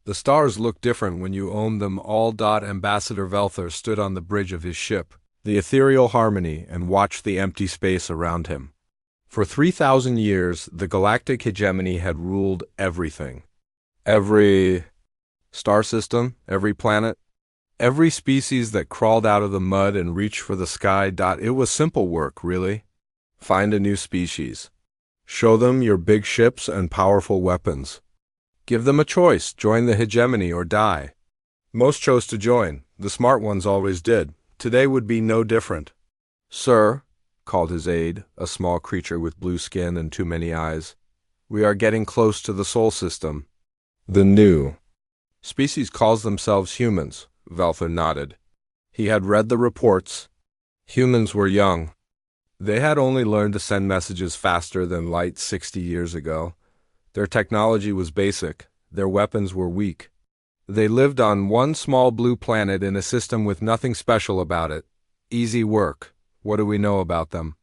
The stars look different when you own them all. Ambassador Velther stood on the bridge of his ship, the ethereal harmony, and watched the empty space around him. For 3,000 years, the galactic hegemony had ruled everything. Every star system, every planet, every species that crawled out of the mud and reached for the sky. It was simple work, really. Find a new species. Show them your big ships and powerful weapons. Give them a choice, join the hegemony or die. Most chose to join. The smart ones always did. Today would be no different. "Sir," called his aide, a small creature with blue skin and too many eyes, "we are getting close to the Sol system. The new species calls themselves humans." Velther nodded. He had read the reports. Humans were young. They had only learned to send messages faster than light 60 years ago. Their technology was basic. Their weapons were weak. They lived on one small blue planet in a system with nothing special about it. Easy work. What do we know about them?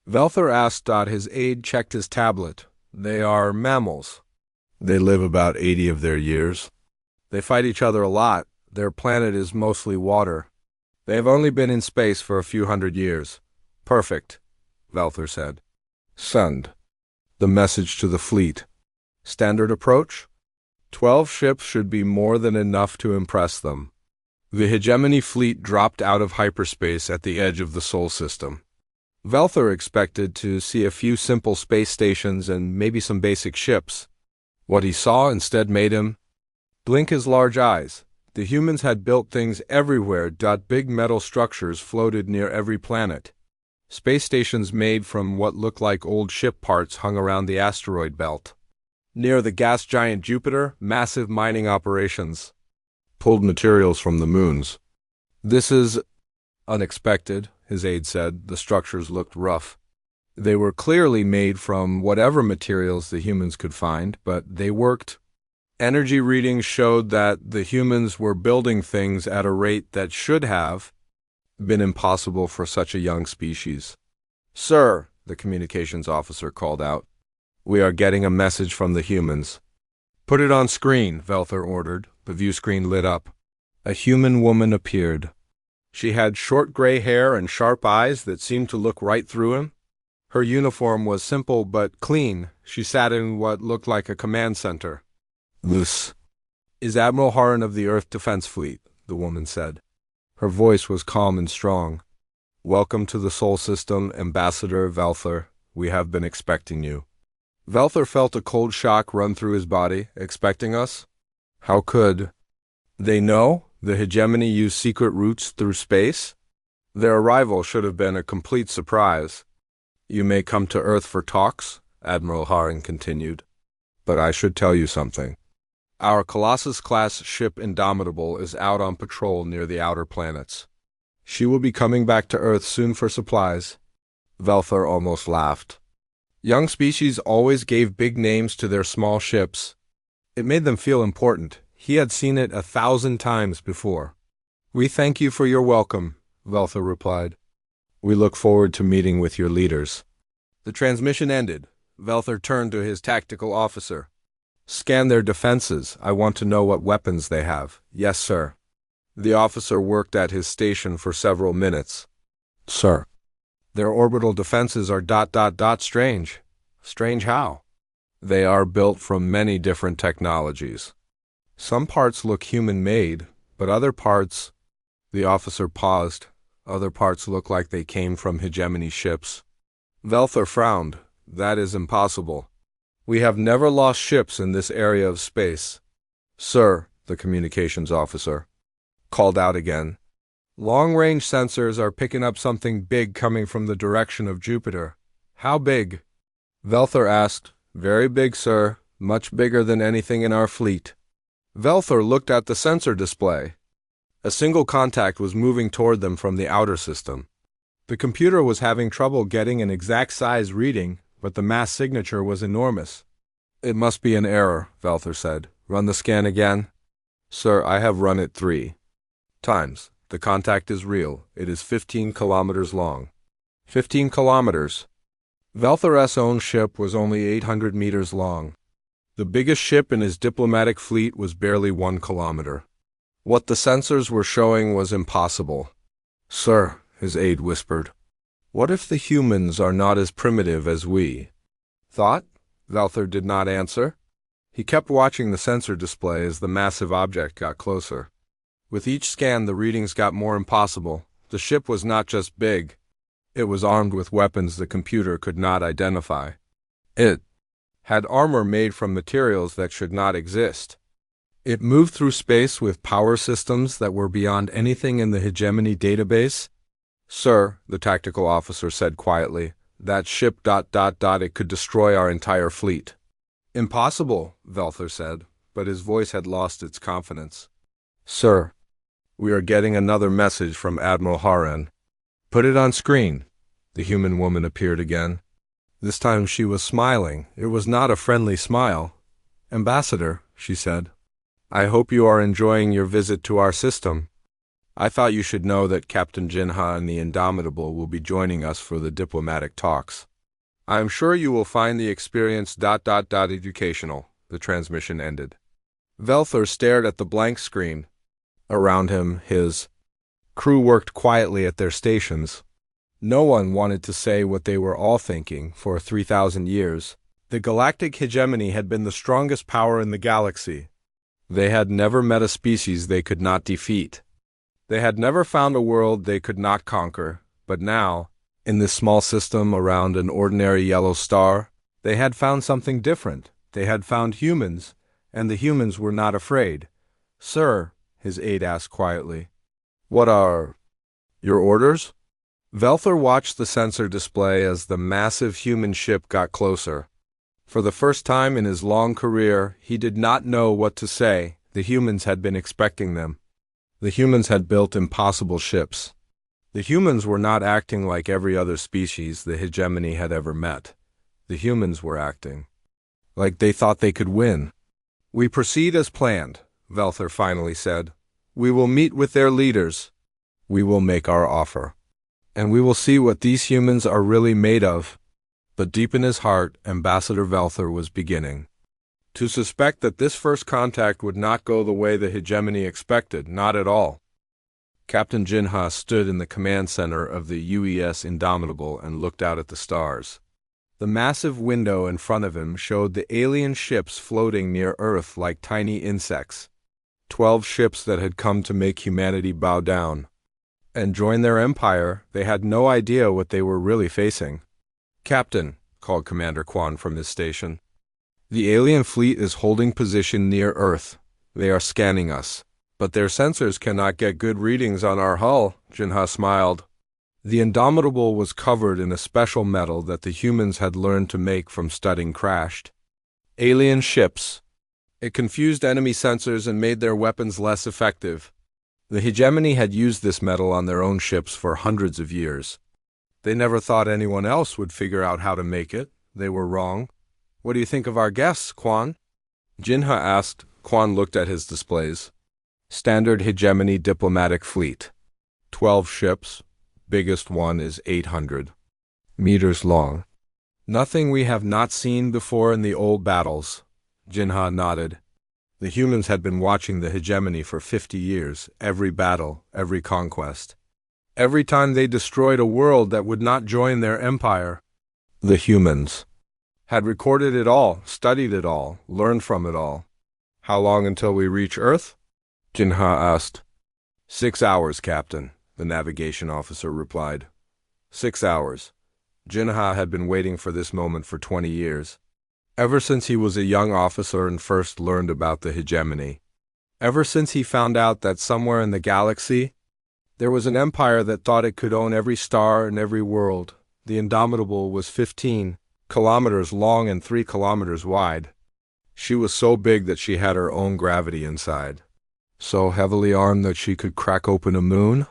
Velther asked. His aide checked his tablet. They are mammals. They live about 80 of their years. They fight each other a lot. Their planet is mostly water. They have only been in space for a few hundred years. Perfect, Velther said. Send the message to the fleet. Standard approach? 12 ships should be more than enough to impress them. The hegemony fleet dropped out of hyperspace at the edge of the Sol system. Velther expected to see a few simple space stations and maybe some basic ships. What he saw instead made him blink his large eyes. The humans had built things everywhere. Big metal structures floated near every planet. Space stations made from what looked like old ship parts hung around the asteroid belt. Near the gas giant Jupiter, massive mining operations pulled materials from the moons. "This is unexpected," his aide said. The structures looked rough. They were clearly made from whatever materials the humans could find, but they worked. Energy readings showed that the humans were building things at a rate that should have been impossible for such a young species. "Sir," the communications officer called out, "we are getting a message from the humans." "Put it on screen," Velther ordered. The view screen lit up. A human woman appeared. She had short gray hair and sharp eyes that seemed to look right through him. Her uniform was simple but clean. She sat in what looked like a command center. "This is Admiral Haran of the Earth Defense Fleet," the woman said. Her voice was calm and strong. "Welcome to the Sol System, Ambassador Velther. We have been expecting you." Velther felt a cold shock run through his body. Expecting us? How could they know? The hegemony used secret routes through space? Their arrival should have been a complete surprise. "You may come to Earth for talks," Admiral Haran continued. "But I should tell you something. Our Colossus-class ship Indomitable is out on patrol near the outer planets. She will be coming back to Earth soon for supplies." Velther almost laughed. Young species always gave big names to their small ships. It made them feel important. He had seen it 1,000 times before. "We thank you for your welcome," Velther replied. "We look forward to meeting with your leaders." The transmission ended. Velther turned to his tactical officer. "Scan their defenses. I want to know what weapons they have." "Yes, sir." The officer worked at his station for several minutes. "Sir, their orbital defenses are ... strange." "Strange how?" "They are built from many different technologies. Some parts look human-made, but other parts..." The officer paused. "Other parts look like they came from hegemony ships." Velther frowned. "That is impossible. We have never lost ships in this area of space." "Sir," the communications officer called out again, "long-range sensors are picking up something big coming from the direction of Jupiter." "How big?" Velther asked. "Very big, sir. Much bigger than anything in our fleet." Velther looked at the sensor display. A single contact was moving toward them from the outer system. The computer was having trouble getting an exact size reading, but the mass signature was enormous. "It must be an error," Velther said. "Run the scan again." "Sir, I have run it 3 times. The contact is real. It is 15 kilometers long." 15 kilometers. Velther's own ship was only 800 meters long. The biggest ship in his diplomatic fleet was barely 1 kilometer. What the sensors were showing was impossible. "Sir," his aide whispered, "what if the humans are not as primitive as we thought?" Valther did not answer. He kept watching the sensor display as the massive object got closer. With each scan, the readings got more impossible. The ship was not just big. It was armed with weapons the computer could not identify. It had armor made from materials that should not exist. It moved through space with power systems that were beyond anything in the hegemony database. "Sir," the tactical officer said quietly, "that ship ... it could destroy our entire fleet." "Impossible," Valther said, but his voice had lost its confidence. "Sir, we are getting another message from Admiral Haren." "Put it on screen." The human woman appeared again. This time she was smiling. It was not a friendly smile. "Ambassador," she said, "I hope you are enjoying your visit to our system. I thought you should know that Captain Jinha and the Indomitable will be joining us for the diplomatic talks. I am sure you will find the experience ... educational." The transmission ended. Valther stared at the blank screen. Around him, his crew worked quietly at their stations. No one wanted to say what they were all thinking. For 3,000 years, the galactic hegemony had been the strongest power in the galaxy. They had never met a species they could not defeat. They had never found a world they could not conquer. But now, in this small system around an ordinary yellow star, they had found something different. They had found humans, and the humans were not afraid. "Sir," his aide asked quietly, "what are your orders?" Valther watched the sensor display as the massive human ship got closer. For the first time in his long career, he did not know what to say. The humans had been expecting them. The humans had built impossible ships. The humans were not acting like every other species the hegemony had ever met. The humans were acting like they thought they could win. "We proceed as planned," Valther finally said. "We will meet with their leaders. We will make our offer. And we will see what these humans are really made of." But deep in his heart, Ambassador Valther was beginning to suspect that this first contact would not go the way the hegemony expected, not at all. Captain Jinha stood in the command center of the UES Indomitable and looked out at the stars. The massive window in front of him showed the alien ships floating near Earth like tiny insects. 12 ships that had come to make humanity bow down and join their empire. They had no idea what they were really facing. "Captain," called Commander Quan from his station, "the alien fleet is holding position near Earth. They are scanning us, but their sensors cannot get good readings on our hull." Jinha smiled. The Indomitable was covered in a special metal that the humans had learned to make from studying crashed alien ships. It confused enemy sensors and made their weapons less effective. The hegemony had used this metal on their own ships for hundreds of years. They never thought anyone else would figure out how to make it. They were wrong. "What do you think of our guests, Quan?" Jinha asked. Quan looked at his displays. "Standard hegemony diplomatic fleet. 12 ships. Biggest one is 800 meters long. Nothing we have not seen before in the old battles." Jinha nodded. The humans had been watching the hegemony for 50 years, every battle, every conquest. Every time they destroyed a world that would not join their empire, the humans had recorded it all, studied it all, learned from it all. "How long until we reach Earth?" Jinha asked. 6 hours, Captain, the navigation officer replied. 6 hours. Jinha had been waiting for this moment for 20 years. Ever since he was a young officer and first learned about the hegemony. Ever since he found out that somewhere in the galaxy, there was an empire that thought it could own every star and every world. The Indomitable was 15 kilometers long and 3 kilometers wide. She was so big that she had her own gravity inside. So heavily armed that she could crack open a moon.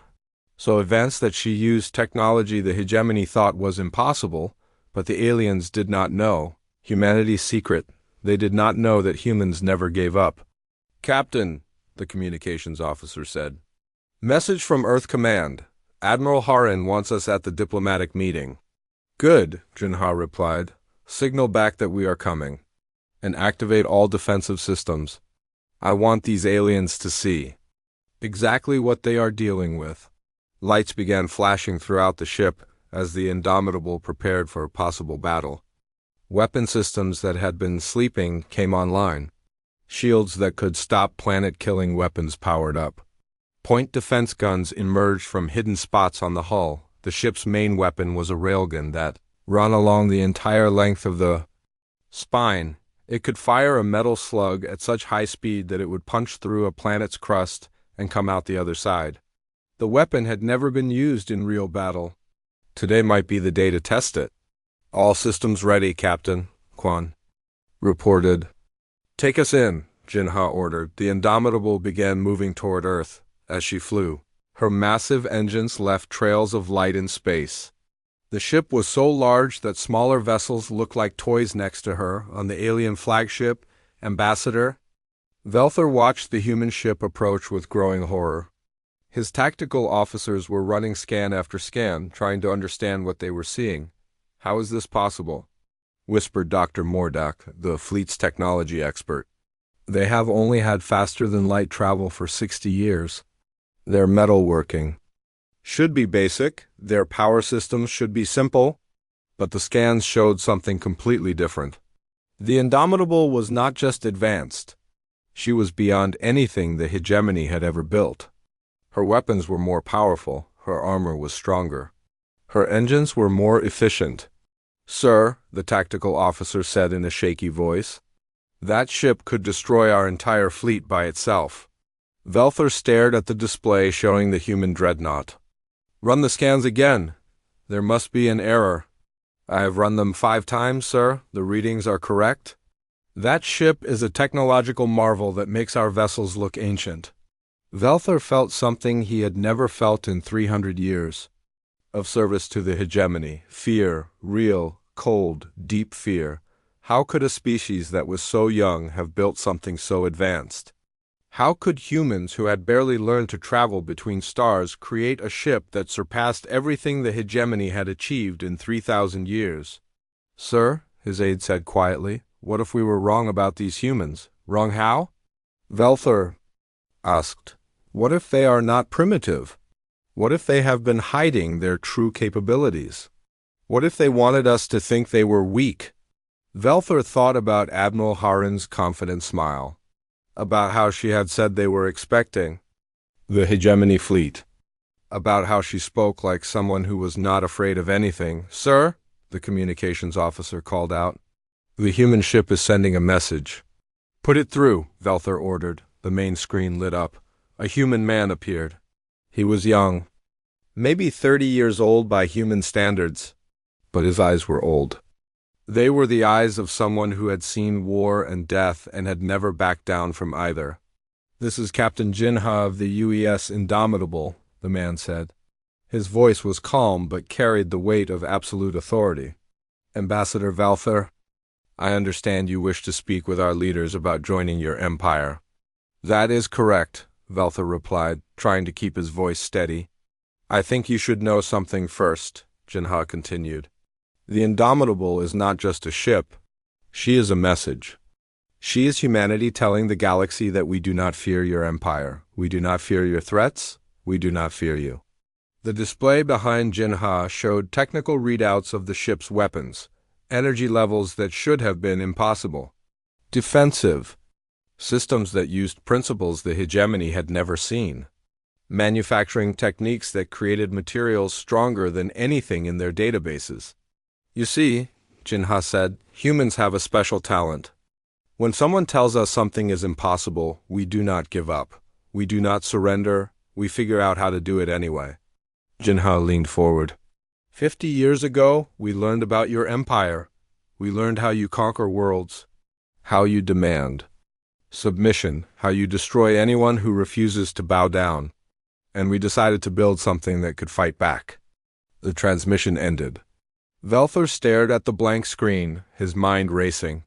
So advanced that she used technology the hegemony thought was impossible, but the aliens did not know. Humanity's secret. They did not know that humans never gave up. "Captain," the communications officer said. "Message from Earth Command. Admiral Haren wants us at the diplomatic meeting." "Good," Jinha replied. "Signal back that we are coming." and activate all defensive systems. I want these aliens to see exactly what they are dealing with." Lights began flashing throughout the ship as the Indomitable prepared for a possible battle. Weapon systems that had been sleeping came online. Shields that could stop planet-killing weapons powered up. Point defense guns emerged from hidden spots on the hull. The ship's main weapon was a railgun that ran along the entire length of the spine. It could fire a metal slug at such high speed that it would punch through a planet's crust and come out the other side. The weapon had never been used in real battle. Today might be the day to test it. "All systems ready, Captain," Quan reported. "Take us in," Jinha ordered. The Indomitable began moving toward Earth. As she flew, her massive engines left trails of light in space. The ship was so large that smaller vessels looked like toys next to her. On the alien flagship, Ambassador Velther watched the human ship approach with growing horror. His tactical officers were running scan after scan, trying to understand what they were seeing. "How is this possible?" whispered Dr. Mordak, the fleet's technology expert. "They have only had faster-than-light travel for 60 years. Their metalworking should be basic, their power systems should be simple," but the scans showed something completely different. The Indomitable was not just advanced. She was beyond anything the hegemony had ever built. Her weapons were more powerful, her armor was stronger. Her engines were more efficient. "Sir," the tactical officer said in a shaky voice, "that ship could destroy our entire fleet by itself." Velther stared at the display showing the human dreadnought. "Run the scans again. There must be an error." "I have run them 5 times, sir. The readings are correct." "That ship is a technological marvel that makes our vessels look ancient." Velther felt something he had never felt in 300 years of service to the hegemony. Fear, real, cold, deep fear. How could a species that was so young have built something so advanced? How could humans who had barely learned to travel between stars create a ship that surpassed everything the hegemony had achieved in 3,000 years? "Sir," his aide said quietly, "what if we were wrong about these humans?" "Wrong how?" Velther asked. "What if they are not primitive? What if they have been hiding their true capabilities? What if they wanted us to think they were weak?" Velther thought about Admiral Haren's confident smile, about how she had said they were expecting the hegemony fleet, about how she spoke like someone who was not afraid of anything. "Sir," the communications officer called out, "the human ship is sending a message." "Put it through," Velther ordered. The main screen lit up. A human man appeared. He was young, maybe 30 years old by human standards, but his eyes were old. They were the eyes of someone who had seen war and death and had never backed down from either. "This is Captain Jinha of the UES Indomitable," the man said. His voice was calm but carried the weight of absolute authority. "Ambassador Velther, I understand you wish to speak with our leaders about joining your empire." "That is correct," Velther replied, trying to keep his voice steady. "I think you should know something first," Jinha continued. "The Indomitable is not just a ship. She is a message. She is humanity telling the galaxy that we do not fear your empire. We do not fear your threats. We do not fear you." The display behind Jinha showed technical readouts of the ship's weapons, energy levels that should have been impossible. Defensive systems that used principles the hegemony had never seen. Manufacturing techniques that created materials stronger than anything in their databases. "You see," Jinha said, "humans have a special talent. When someone tells us something is impossible, we do not give up. We do not surrender. We figure out how to do it anyway." Jinha leaned forward. 50 years ago, we learned about your empire. We learned how you conquer worlds, how you demand submission, how you destroy anyone who refuses to bow down. And we decided to build something that could fight back." The transmission ended. Velther stared at the blank screen, his mind racing.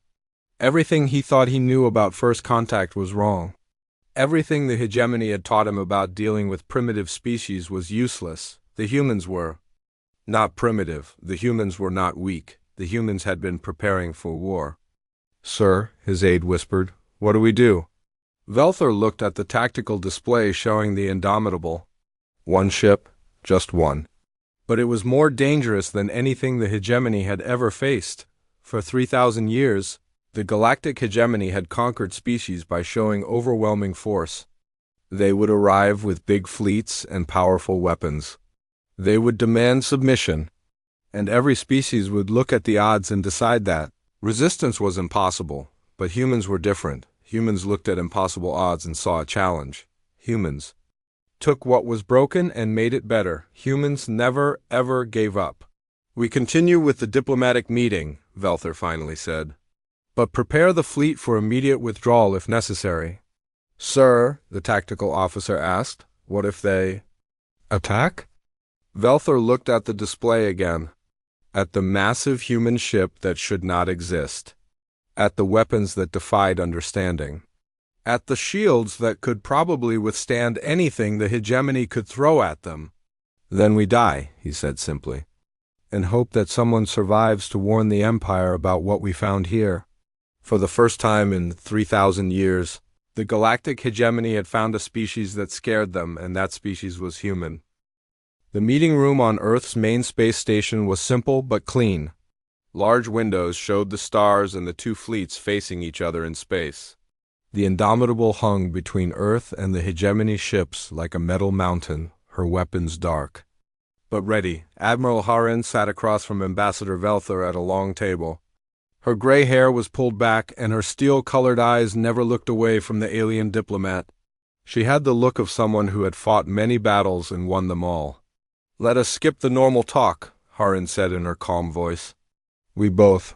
Everything he thought he knew about First Contact was wrong. Everything the hegemony had taught him about dealing with primitive species was useless. The humans were not primitive. The humans were not weak. The humans had been preparing for war. Sir, his aide whispered, what do we do? Velthor looked at the tactical display showing the Indomitable. One ship, just one. But it was more dangerous than anything the hegemony had ever faced. For 3,000 years, the galactic hegemony had conquered species by showing overwhelming force. They would arrive with big fleets and powerful weapons. They would demand submission, and every species would look at the odds and decide that resistance was impossible. But humans were different. Humans looked at impossible odds and saw a challenge. Humans took what was broken and made it better. Humans never, ever gave up. We continue with the diplomatic meeting, Velthor finally said. But prepare the fleet for immediate withdrawal if necessary. Sir, the tactical officer asked, what if they attack? Velthor looked at the display again. At the massive human ship that should not exist. At the weapons that defied understanding. At the shields that could probably withstand anything the hegemony could throw at them. Then we die, he said simply, and hope that someone survives to warn the Empire about what we found here. For the first time in 3,000 years, the galactic hegemony had found a species that scared them, and that species was human. The meeting room on Earth's main space station was simple but clean. Large windows showed the stars and the two fleets facing each other in space. The Indomitable hung between Earth and the hegemony ships like a metal mountain, her weapons dark. But ready, Admiral Harin sat across from Ambassador Velthor at a long table. Her gray hair was pulled back, and her steel-colored eyes never looked away from the alien diplomat. She had the look of someone who had fought many battles and won them all. Let us skip the normal talk, Harin said in her calm voice. We both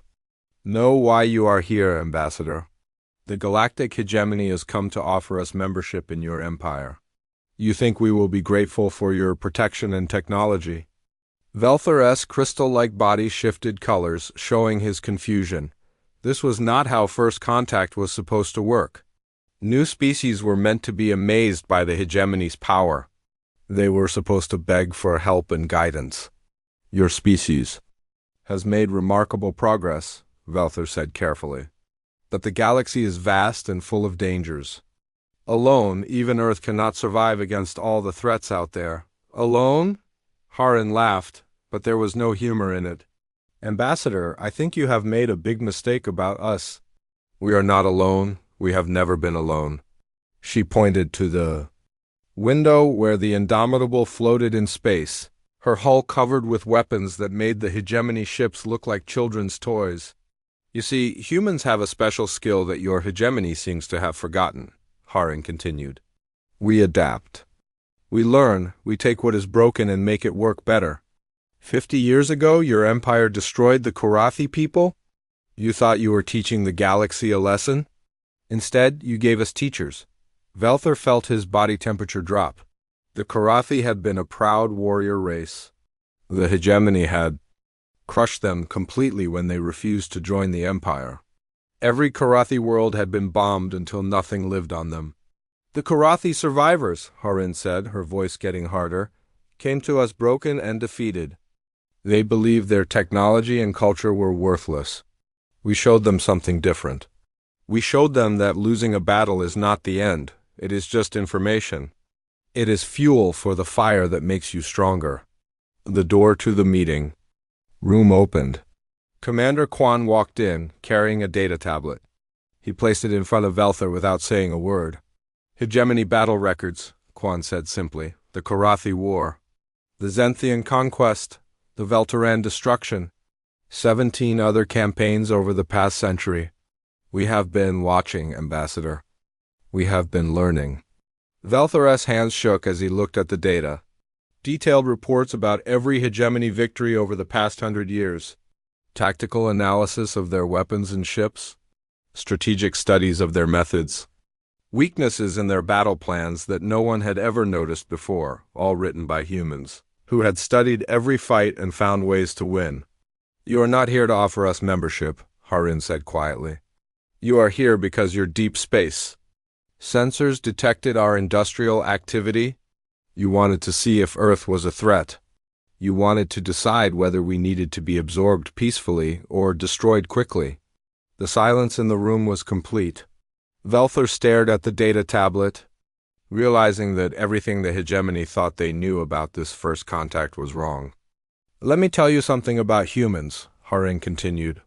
know why you are here, Ambassador. The galactic hegemony has come to offer us membership in your empire. You think we will be grateful for your protection and technology? Velthor's crystal-like body shifted colors, showing his confusion. This was not how first contact was supposed to work. New species were meant to be amazed by the hegemony's power. They were supposed to beg for help and guidance. Your species has made remarkable progress, Velthor said carefully. But the galaxy is vast and full of dangers. Alone, even Earth cannot survive against all the threats out there. Alone? Harin laughed, but there was no humor in it. Ambassador, I think you have made a big mistake about us. We are not alone. We have never been alone. She pointed to the window where the Indomitable floated in space, her hull covered with weapons that made the hegemony ships look like children's toys. You see, humans have a special skill that your hegemony seems to have forgotten, Harin continued. We adapt. We learn, we take what is broken and make it work better. 50 years ago, your empire destroyed the Korathi people? You thought you were teaching the galaxy a lesson? Instead, you gave us teachers. Velthor felt his body temperature drop. The Korathi had been a proud warrior race. The hegemony had crushed them completely when they refused to join the empire. Every Korathi world had been bombed until nothing lived on them. The Korathi survivors, Harin said, her voice getting harder, came to us broken and defeated. They believed their technology and culture were worthless. We showed them something different. We showed them that losing a battle is not the end. It is just information. It is fuel for the fire that makes you stronger. The door to the meeting room opened. Commander Quan walked in, carrying a data tablet. He placed it in front of Velthor without saying a word. Hegemony battle records, Quan said simply. The Korathi War. The Zenthian Conquest. The Veltoran Destruction. 17 other campaigns over the past century. We have been watching, Ambassador. We have been learning. Velthor's hands shook as he looked at the data. Detailed reports about every hegemony victory over the past 100 years. Tactical analysis of their weapons and ships. Strategic studies of their methods. Weaknesses in their battle plans that no one had ever noticed before, all written by humans, who had studied every fight and found ways to win. You are not here to offer us membership, Harin said quietly. You are here because you're deep space. Sensors detected our industrial activity. You wanted to see if Earth was a threat. You wanted to decide whether we needed to be absorbed peacefully or destroyed quickly. The silence in the room was complete. Velther stared at the data tablet, realizing that everything the hegemony thought they knew about this first contact was wrong. "Let me tell you something about humans," Harin continued.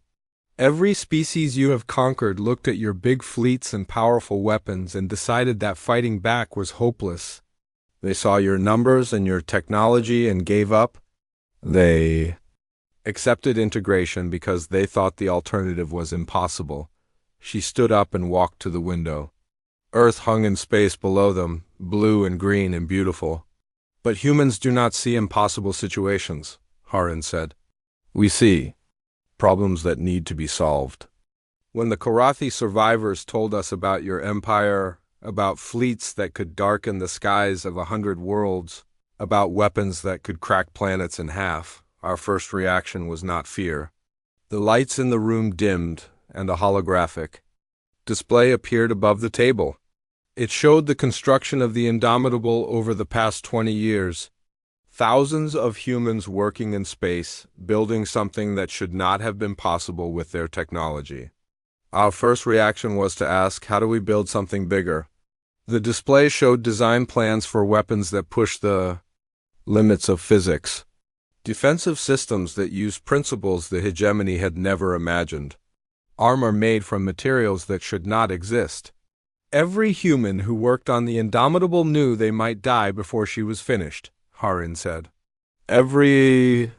"Every species you have conquered looked at your big fleets and powerful weapons and decided that fighting back was hopeless. They saw your numbers and your technology and gave up. They accepted integration because they thought the alternative was impossible." She stood up and walked to the window. Earth hung in space below them, blue and green and beautiful. "But humans do not see impossible situations," Harin said. "We see problems that need to be solved. When the Karathi survivors told us about your empire, about fleets that could darken the skies of 100 worlds, about weapons that could crack planets in half, our first reaction was not fear." The lights in the room dimmed, and a holographic display appeared above the table. It showed the construction of the Indomitable over the past 20 years. Thousands of humans working in space, building something that should not have been possible with their technology. Our first reaction was to ask, how do we build something bigger? The display showed design plans for weapons that push the limits of physics. Defensive systems that use principles the hegemony had never imagined. Armor made from materials that should not exist. Every human who worked on the Indomitable knew they might die before she was finished, Harin said. Every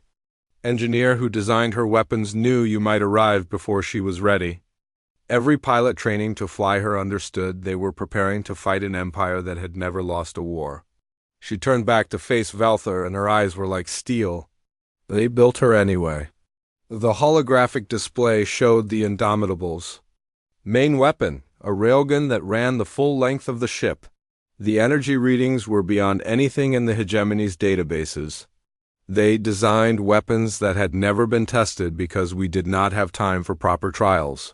engineer who designed her weapons knew you might arrive before she was ready. Every pilot training to fly her understood they were preparing to fight an empire that had never lost a war. She turned back to face Velther, and her eyes were like steel. They built her anyway. The holographic display showed the Indomitable's main weapon, a railgun that ran the full length of the ship. The energy readings were beyond anything in the hegemony's databases. They designed weapons that had never been tested because we did not have time for proper trials.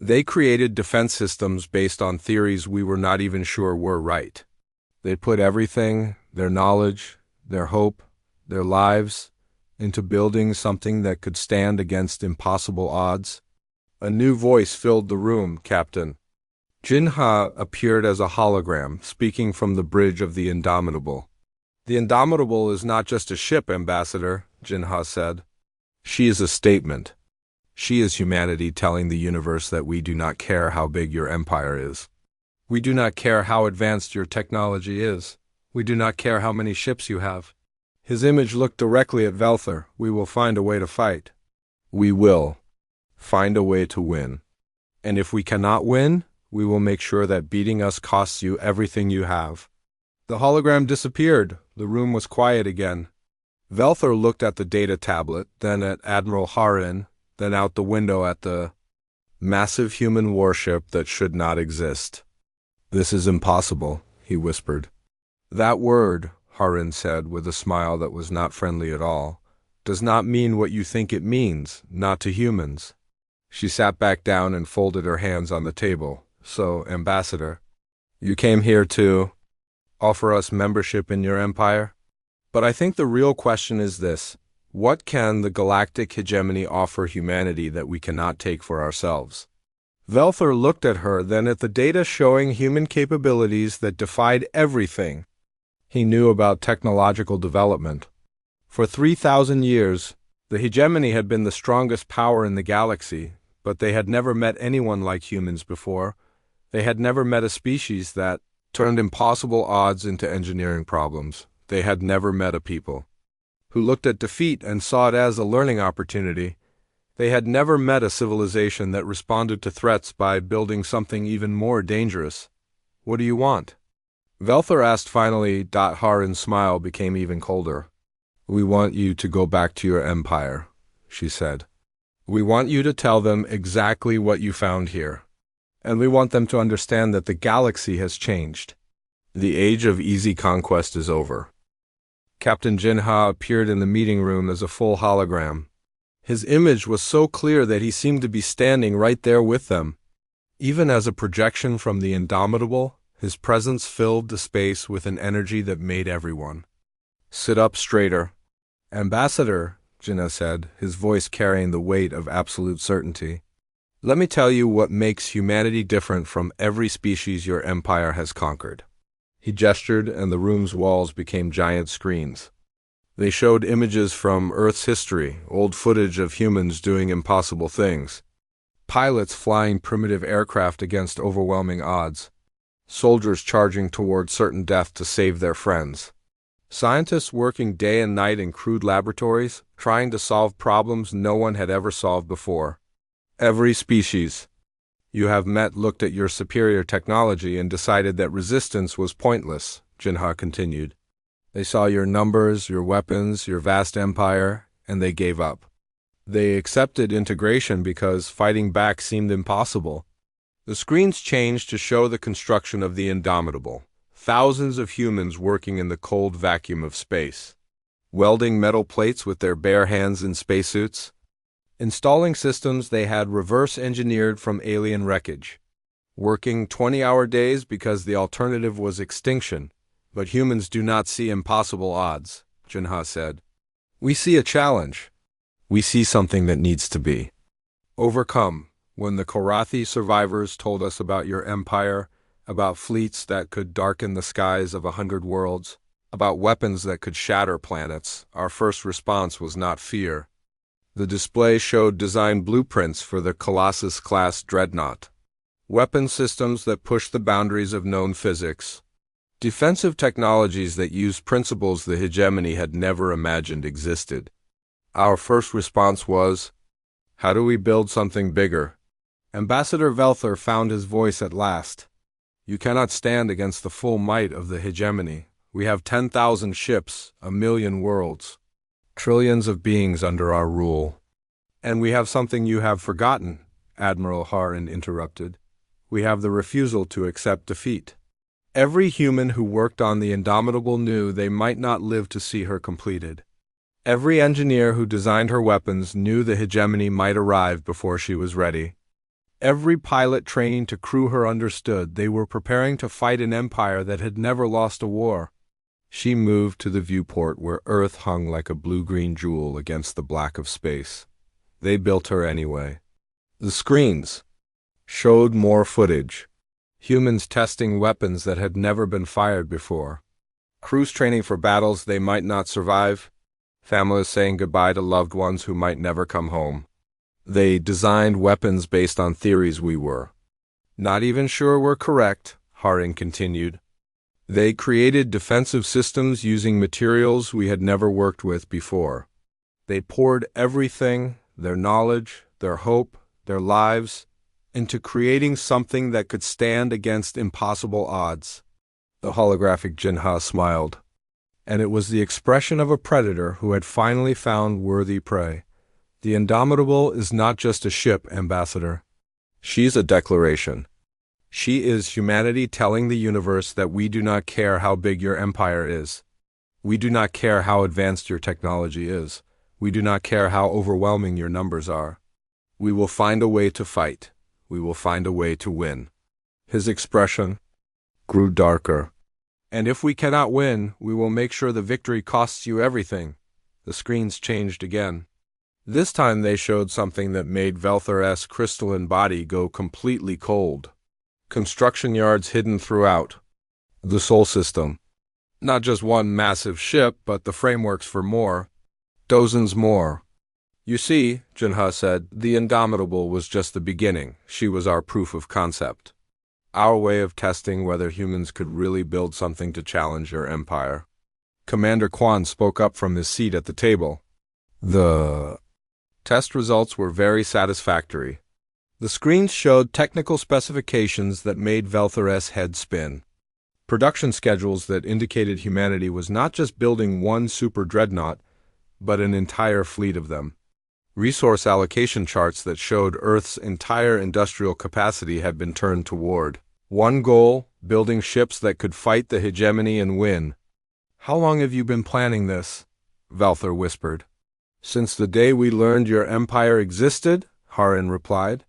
They created defense systems based on theories we were not even sure were right. They put everything, their knowledge, their hope, their lives, into building something that could stand against impossible odds. A new voice filled the room, Captain. Jinha appeared as a hologram, speaking from the bridge of the Indomitable. The Indomitable is not just a ship, Ambassador, Jinha said. She is a statement. She is humanity telling the universe that we do not care how big your empire is. We do not care how advanced your technology is. We do not care how many ships you have. His image looked directly at Velther. We will find a way to fight. We will find a way to win. And if we cannot win, we will make sure that beating us costs you everything you have. The hologram disappeared. The room was quiet again. Velther looked at the data tablet, then at Admiral Harin, then out the window at the massive human warship that should not exist. This is impossible, he whispered. That word, Harin said with a smile that was not friendly at all, does not mean what you think it means, not to humans. She sat back down and folded her hands on the table. So, Ambassador, you came here to offer us membership in your empire? But I think the real question is this. What can the galactic hegemony offer humanity that we cannot take for ourselves? Velther looked at her, then at the data showing human capabilities that defied everything he knew about technological development. For 3,000 years, the hegemony had been the strongest power in the galaxy, but they had never met anyone like humans before. They had never met a species that turned impossible odds into engineering problems. They had never met a people who looked at defeat and saw it as a learning opportunity. They had never met a civilization that responded to threats by building something even more dangerous. What do you want? Velther asked finally. Harin's smile became even colder. We want you to go back to your empire, she said. We want you to tell them exactly what you found here. And we want them to understand that the galaxy has changed. The age of easy conquest is over. Captain Jinha appeared in the meeting room as a full hologram. His image was so clear that he seemed to be standing right there with them. Even as a projection from the Indomitable, his presence filled the space with an energy that made everyone sit up straighter. Ambassador, Jinha said, his voice carrying the weight of absolute certainty. Let me tell you what makes humanity different from every species your empire has conquered. He gestured, and the room's walls became giant screens. They showed images from Earth's history, old footage of humans doing impossible things. Pilots flying primitive aircraft against overwhelming odds. Soldiers charging toward certain death to save their friends. Scientists working day and night in crude laboratories, trying to solve problems no one had ever solved before. Every species you have met looked at your superior technology and decided that resistance was pointless, Jinha continued. They saw your numbers, your weapons, your vast empire, and they gave up. They accepted integration because fighting back seemed impossible. The screens changed to show the construction of the Indomitable. Thousands of humans working in the cold vacuum of space. Welding metal plates with their bare hands in spacesuits. Installing systems they had reverse-engineered from alien wreckage. Working 20-hour days because the alternative was extinction. But humans do not see impossible odds, Jinha said. We see a challenge. We see something that needs to be overcome. When the Korathi survivors told us about your empire, about fleets that could darken the skies of 100 worlds, about weapons that could shatter planets, our first response was not fear. The display showed design blueprints for the Colossus-class dreadnought. Weapon systems that pushed the boundaries of known physics. Defensive technologies that used principles the hegemony had never imagined existed. Our first response was, how do we build something bigger? Ambassador Velther found his voice at last. You cannot stand against the full might of the hegemony. We have 10,000 ships, 1,000,000 worlds, trillions of beings under our rule. And we have something you have forgotten, Admiral Harin interrupted. We have the refusal to accept defeat. Every human who worked on the Indomitable knew they might not live to see her completed. Every engineer who designed her weapons knew the hegemony might arrive before she was ready. Every pilot training to crew her understood they were preparing to fight an empire that had never lost a war. She moved to the viewport where Earth hung like a blue-green jewel against the black of space. They built her anyway. The screens showed more footage. Humans testing weapons that had never been fired before. Crews training for battles they might not survive. Families saying goodbye to loved ones who might never come home. They designed weapons based on theories we were not even sure were correct, Haring continued. They created defensive systems using materials we had never worked with before. They poured everything, their knowledge, their hope, their lives, into creating something that could stand against impossible odds. The holographic Jinha smiled, and it was the expression of a predator who had finally found worthy prey. The Indomitable is not just a ship, Ambassador. She's a declaration. She is humanity telling the universe that we do not care how big your empire is. We do not care how advanced your technology is. We do not care how overwhelming your numbers are. We will find a way to fight. We will find a way to win. His expression grew darker. And if we cannot win, we will make sure the victory costs you everything. The screens changed again. This time they showed something that made Velther's crystalline body go completely cold. Construction yards hidden throughout. The Sol system. Not just one massive ship, but the frameworks for more. Dozens more. You see, Jinha said, the Indomitable was just the beginning. She was our proof of concept. Our way of testing whether humans could really build something to challenge your empire. Commander Quan spoke up from his seat at the table. The test results were very satisfactory. The screens showed technical specifications that made Velther's head spin. Production schedules that indicated humanity was not just building one super dreadnought, but an entire fleet of them. Resource allocation charts that showed Earth's entire industrial capacity had been turned toward one goal, building ships that could fight the hegemony and win. How long have you been planning this? Velther whispered. Since the day we learned your empire existed, Harin replied.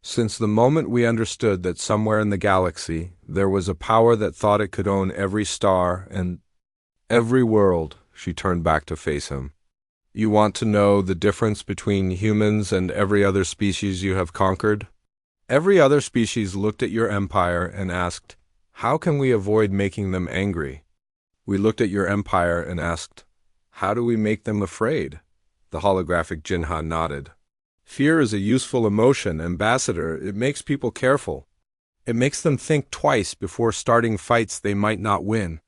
Since the moment we understood that somewhere in the galaxy there was a power that thought it could own every star and every world, she turned back to face him. You want to know the difference between humans and every other species you have conquered? Every other species looked at your empire and asked, how can we avoid making them angry? We looked at your empire and asked, how do we make them afraid? The holographic Jinha nodded. Fear is a useful emotion, Ambassador. It makes people careful. It makes them think twice before starting fights they might not win.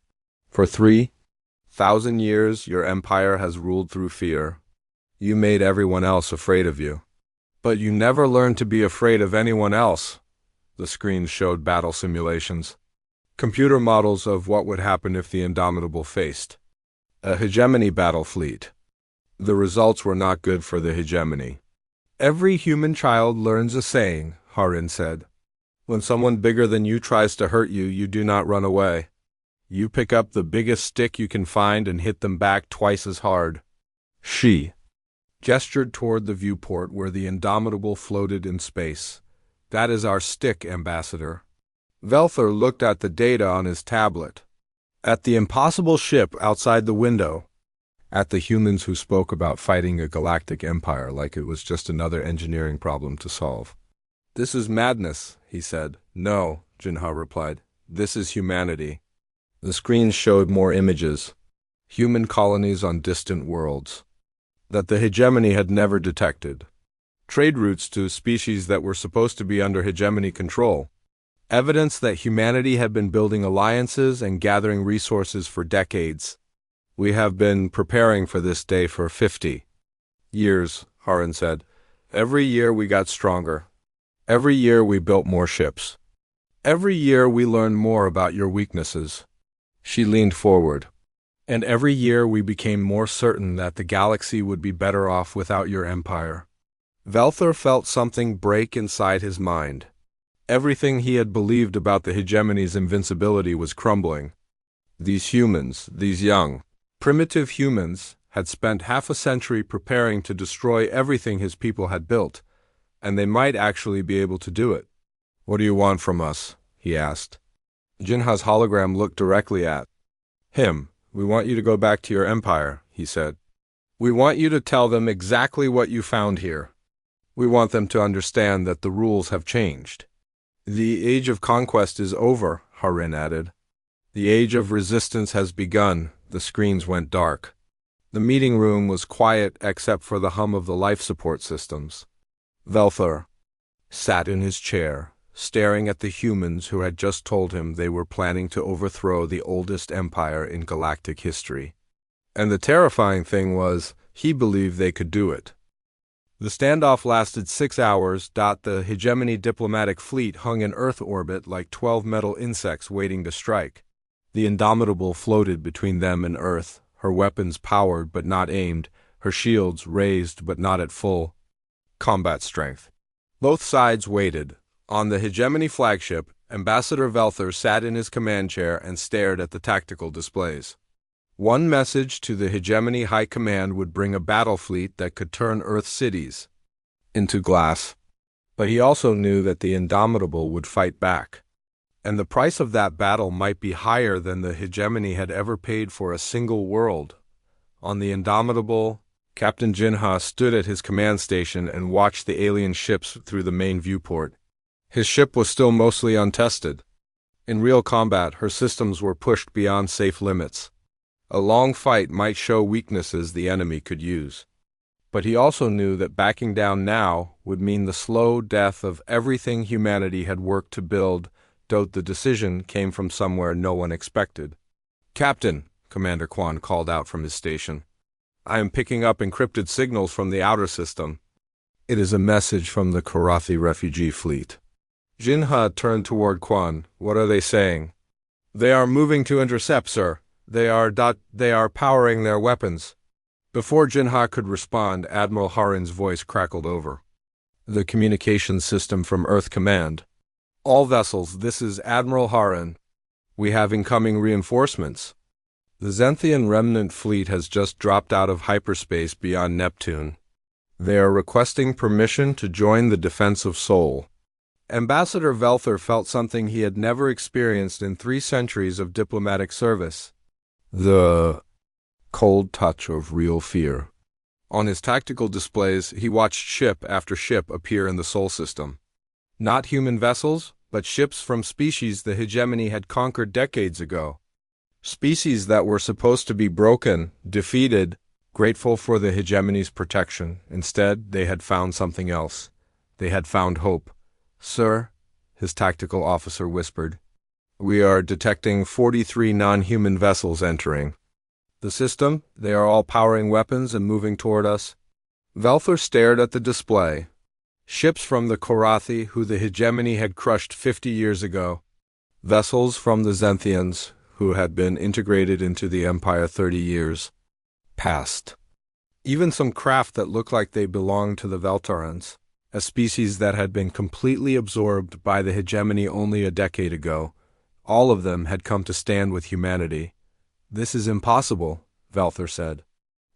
For 3,000 years, your empire has ruled through fear. You made everyone else afraid of you. But you never learned to be afraid of anyone else. The screens showed battle simulations. Computer models of what would happen if the Indomitable faced a hegemony battle fleet. The results were not good for the hegemony. Every human child learns a saying, Harin said. When someone bigger than you tries to hurt you, you do not run away. You pick up the biggest stick you can find and hit them back twice as hard. She gestured toward the viewport where the Indomitable floated in space. That is our stick, Ambassador. Velthor looked at the data on his tablet. At the impossible ship outside the window. At the humans who spoke about fighting a galactic empire like it was just another engineering problem to solve. This is madness, he said. No, Jinha replied. This is humanity. The screens showed more images. Human colonies on distant worlds that the hegemony had never detected. Trade routes to species that were supposed to be under hegemony control. Evidence that humanity had been building alliances and gathering resources for decades. We have been preparing for this day for 50 years, Harin said. Every year we got stronger. Every year we built more ships. Every year we learned more about your weaknesses. She leaned forward. And every year we became more certain that the galaxy would be better off without your empire. Velthor felt something break inside his mind. Everything he had believed about the hegemony's invincibility was crumbling. These humans, these young, primitive humans, had spent half a century preparing to destroy everything his people had built, and they might actually be able to do it. What do you want from us? He asked. Jinha's hologram looked directly at him. We want you to go back to your empire, he said. We want you to tell them exactly what you found here. We want them to understand that the rules have changed. The age of conquest is over, Harin added. The age of resistance has begun. The screens went dark. The meeting room was quiet except for the hum of the life support systems. Velthor sat in his chair, staring at the humans who had just told him they were planning to overthrow the oldest empire in galactic history. And the terrifying thing was, he believed they could do it. The standoff lasted 6 hours. The hegemony diplomatic fleet hung in Earth orbit like 12 metal insects waiting to strike. The Indomitable floated between them and Earth, her weapons powered but not aimed, her shields raised but not at full combat strength. Both sides waited. On the hegemony flagship, Ambassador Velthor sat in his command chair and stared at the tactical displays. One message to the hegemony high command would bring a battle fleet that could turn Earth cities into glass. But he also knew that the Indomitable would fight back. And the price of that battle might be higher than the hegemony had ever paid for a single world. On the Indomitable, Captain Jinha stood at his command station and watched the alien ships through the main viewport. His ship was still mostly untested. In real combat, her systems were pushed beyond safe limits. A long fight might show weaknesses the enemy could use. But he also knew that backing down now would mean the slow death of everything humanity had worked to build, though the decision came from somewhere no one expected. Captain, Commander Quan called out from his station. I am picking up encrypted signals from the outer system. It is a message from the Karathi refugee fleet. Jinha turned toward Quan. What are they saying? They are moving to intercept, sir. They are powering their weapons. Before Jinha could respond, Admiral Harin's voice crackled over. The communications system from Earth Command. All vessels, this is Admiral Harin. We have incoming reinforcements. The Zenthian remnant fleet has just dropped out of hyperspace beyond Neptune. They are requesting permission to join the defense of Sol. Ambassador Velthor felt something he had never experienced in 3 centuries of diplomatic service. The cold touch of real fear. On his tactical displays, he watched ship after ship appear in the Sol system. Not human vessels, but ships from species the hegemony had conquered decades ago. Species that were supposed to be broken, defeated, grateful for the hegemony's protection. Instead, they had found something else. They had found hope. "Sir," his tactical officer whispered, "we are detecting 43 non-human vessels entering the system. They are all powering weapons and moving toward us." Velthor stared at the display. Ships from the Korathi, who the hegemony had crushed 50 years ago. Vessels from the Zenthians, who had been integrated into the Empire 30 years past. Even some craft that looked like they belonged to the Veltarans, a species that had been completely absorbed by the hegemony only a decade ago. All of them had come to stand with humanity. "This is impossible," Velthor said.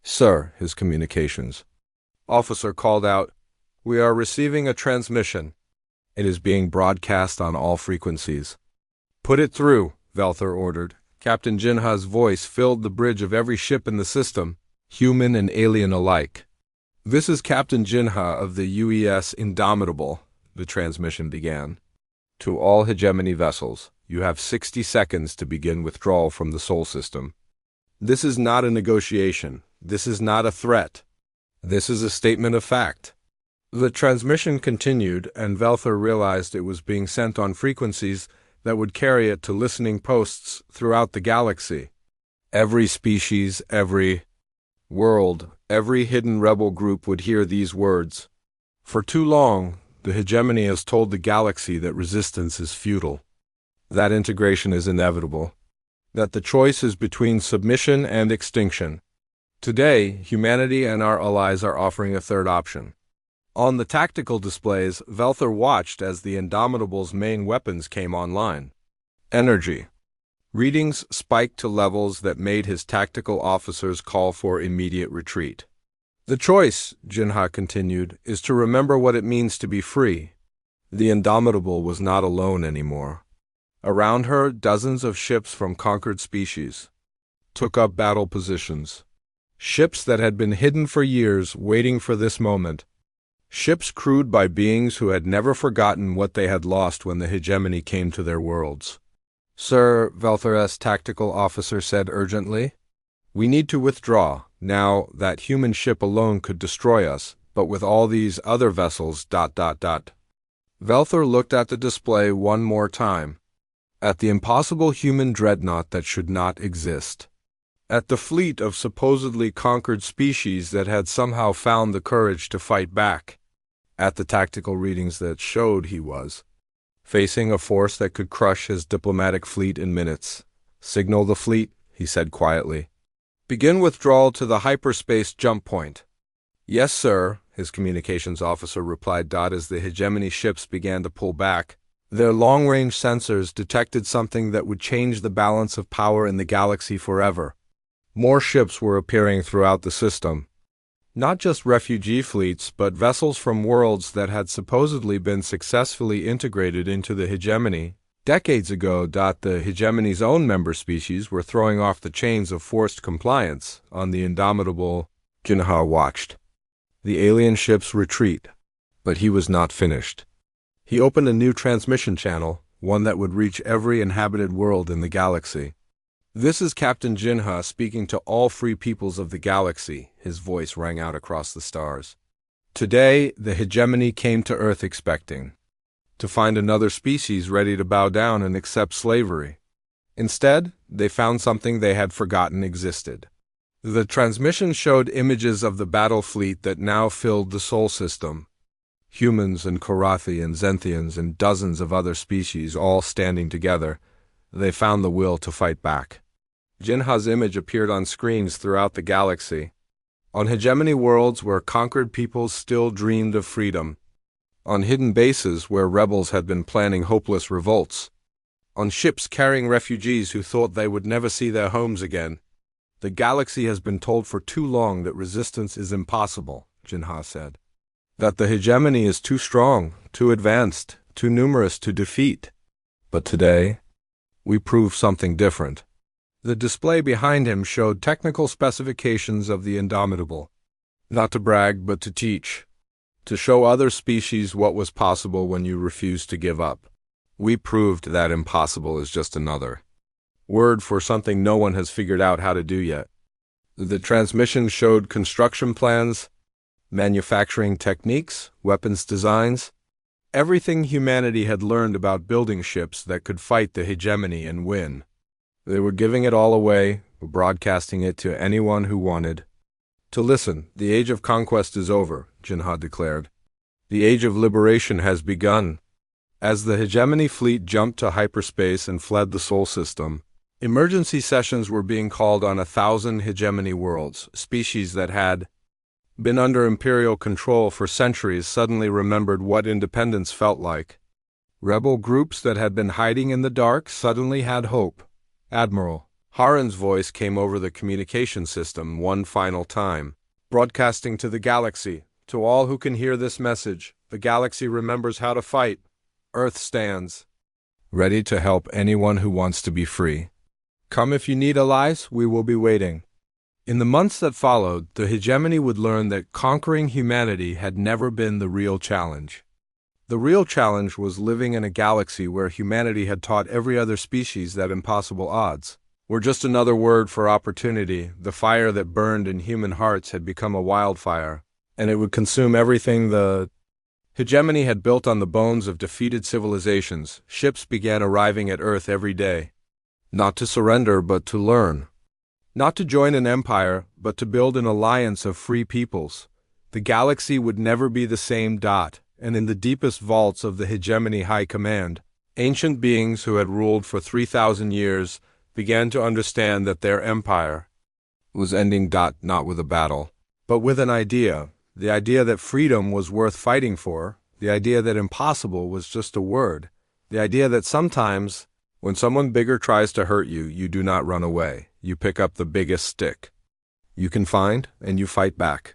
"Sir," his communications officer called out, "we are receiving a transmission. It is being broadcast on all frequencies." "Put it through," Velthor ordered. Captain Jinha's voice filled the bridge of every ship in the system, human and alien alike. "This is Captain Jinha of the UES Indomitable," the transmission began. "To all hegemony vessels, you have 60 seconds to begin withdrawal from the Sol system. This is not a negotiation. This is not a threat. This is a statement of fact." The transmission continued, and Velthor realized it was being sent on frequencies that would carry it to listening posts throughout the galaxy. Every species, every world, every hidden rebel group would hear these words. For too long, the hegemony has told the galaxy that resistance is futile, that integration is inevitable, that the choice is between submission and extinction. Today, humanity and our allies are offering a third option. On the tactical displays, Velthor watched as the Indomitable's main weapons came online. Energy. Readings spiked to levels that made his tactical officers call for immediate retreat. "The choice," Jinha continued, "is to remember what it means to be free." The Indomitable was not alone anymore. Around her, dozens of ships from conquered species took up battle positions. Ships that had been hidden for years, waiting for this moment. Ships crewed by beings who had never forgotten what they had lost when the hegemony came to their worlds. "Sir," Velthor's tactical officer said urgently, "we need to withdraw. Now, that human ship alone could destroy us, but with all these other vessels... Velthor looked at the display one more time. At the impossible human dreadnought that should not exist. At the fleet of supposedly conquered species that had somehow found the courage to fight back. At the tactical readings that showed he was facing a force that could crush his diplomatic fleet in minutes. "Signal the fleet," he said quietly. "Begin withdrawal to the hyperspace jump point." "Yes, sir," his communications officer replied. As the hegemony ships began to pull back, their long-range sensors detected something that would change the balance of power in the galaxy forever. More ships were appearing throughout the system. Not just refugee fleets, but vessels from worlds that had supposedly been successfully integrated into the hegemony. Decades ago, the hegemony's own member species were throwing off the chains of forced compliance on the Indomitable. Jinha watched the alien ships retreat, but he was not finished. He opened a new transmission channel, one that would reach every inhabited world in the galaxy. "This is Captain Jinha speaking to all free peoples of the galaxy," his voice rang out across the stars. "Today, the hegemony came to Earth expecting to find another species ready to bow down and accept slavery. Instead, they found something they had forgotten existed." The transmission showed images of the battle fleet that now filled the Sol system. Humans and Korathi and Zenthians and dozens of other species all standing together. They found the will to fight back. Jinha's image appeared on screens throughout the galaxy. On hegemony worlds where conquered peoples still dreamed of freedom. On hidden bases where rebels had been planning hopeless revolts. On ships carrying refugees who thought they would never see their homes again. "The galaxy has been told for too long that resistance is impossible," Jinha said. "That the hegemony is too strong, too advanced, too numerous to defeat. But today, we prove something different." The display behind him showed technical specifications of the Indomitable. Not to brag, but to teach. To show other species what was possible when you refused to give up. We proved that impossible is just another word for something no one has figured out how to do yet. The transmission showed construction plans, manufacturing techniques, weapons designs, everything humanity had learned about building ships that could fight the hegemony and win. They were giving it all away, broadcasting it to anyone who wanted to listen. The age of conquest is over, Jinha declared. The age of liberation has begun. As the hegemony fleet jumped to hyperspace and fled the Sol system, emergency sessions were being called on 1,000 hegemony worlds. Species that had been under imperial control for centuries suddenly remembered what independence felt like. Rebel groups that had been hiding in the dark suddenly had hope. Admiral Haran's voice came over the communication system one final time, broadcasting to the galaxy. To all who can hear this message, the galaxy remembers how to fight. Earth stands ready to help anyone who wants to be free. Come if you need allies, we will be waiting. In the months that followed, the hegemony would learn that conquering humanity had never been the real challenge. The real challenge was living in a galaxy where humanity had taught every other species that impossible odds were just another word for opportunity. The fire that burned in human hearts had become a wildfire, and it would consume everything the hegemony had built on the bones of defeated civilizations. Ships began arriving at Earth every day. Not to surrender, but to learn. Not to join an empire, but to build an alliance of free peoples. The galaxy would never be the same. And in the deepest vaults of the hegemony high command, ancient beings who had ruled for 3,000 years began to understand that their empire was ending. Not with a battle, but with an idea. The idea that freedom was worth fighting for. The idea that impossible was just a word. The idea that sometimes, when someone bigger tries to hurt you, you do not run away. You pick up the biggest stick you can find, and you fight back.